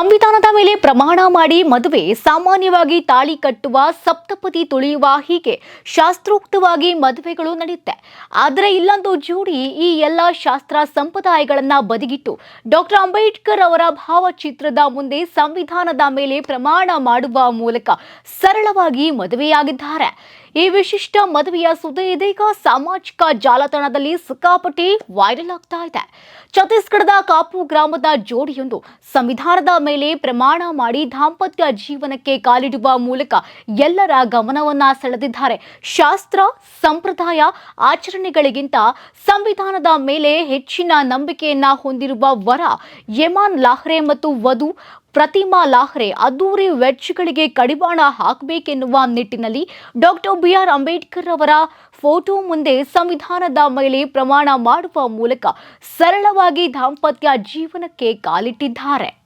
ಸಂವಿಧಾನದ ಮೇಲೆ ಪ್ರಮಾಣ ಮಾಡಿ ಮದುವೆ ಸಾಮಾನ್ಯವಾಗಿ ತಾಳಿ ಕಟ್ಟುವ ಸಪ್ತಪದಿ ತುಳಿಯುವ ಹೀಗೆ ಶಾಸ್ತ್ರೋಕ್ತವಾಗಿ ಮದುವೆಗಳು ನಡೆಯುತ್ತೆ. ಆದರೆ ಇಲ್ಲೊಂದು ಜೋಡಿ ಈ ಎಲ್ಲ ಶಾಸ್ತ್ರ ಸಂಪ್ರದಾಯಗಳನ್ನ ಬದಿಗಿಟ್ಟು ಡಾಕ್ಟರ್ ಅಂಬೇಡ್ಕರ್ ಅವರ ಭಾವಚಿತ್ರದ ಮುಂದೆ ಸಂವಿಧಾನದ ಮೇಲೆ ಪ್ರಮಾಣ ಮಾಡುವ ಮೂಲಕ ಸರಳವಾಗಿ ಮದುವೆಯಾಗಿದ್ದಾರೆ. ಈ ವಿಶಿಷ್ಟ ಮದುವೆಯ ಸುದ್ದಿ ಇದೀಗ ಸಾಮಾಜಿಕ ಜಾಲತಾಣದಲ್ಲಿ ಸಿಕ್ಕಾಪಟ್ಟೆ ವೈರಲ್ ಆಗ್ತಾ ಇದೆ. ಛತ್ತೀಸ್ಗಢದ ಕಾಪು ಗ್ರಾಮದ ಜೋಡಿಯೊಂದು ಸಂವಿಧಾನದ ಮೇಲೆ ಪ್ರಮಾಣ ಮಾಡಿ ದಾಂಪತ್ಯ ಜೀವನಕ್ಕೆ ಕಾಲಿಡುವ ಮೂಲಕ ಎಲ್ಲರ ಗಮನವನ್ನ ಸೆಳೆದಿದ್ದಾರೆ. ಶಾಸ್ತ್ರ ಸಂಪ್ರದಾಯ ಆಚರಣೆಗಳಿಗಿಂತ ಸಂವಿಧಾನದ ಮೇಲೆ ಹೆಚ್ಚಿನ ನಂಬಿಕೆಯನ್ನ ಹೊಂದಿರುವ ವರ ಯಮಾನ್ ಲಾಹ್ರೆ ಮತ್ತು ವಧು ಪ್ರತಿಮಾ ಲಾಹ್ರೆ ಅದ್ದೂರಿ ವೆಡ್ಜ್ಗಳಿಗೆ ಕಡಿವಾಣ ಹಾಕಬೇಕೆನ್ನುವ ನಿಟ್ಟಿನಲ್ಲಿ ಡಾಕ್ಟರ್ BR ಅಂಬೇಡ್ಕರ್ ಅವರ ಫೋಟೋ ಮುಂದೆ ಸಂವಿಧಾನದ ಮೇಲೆ ಪ್ರಮಾಣ ಮಾಡುವ ಮೂಲಕ ಸರಳವಾಗಿ ದಾಂಪತ್ಯ ಜೀವನಕ್ಕೆ ಕಾಲಿಟ್ಟಿದ್ದಾರೆ.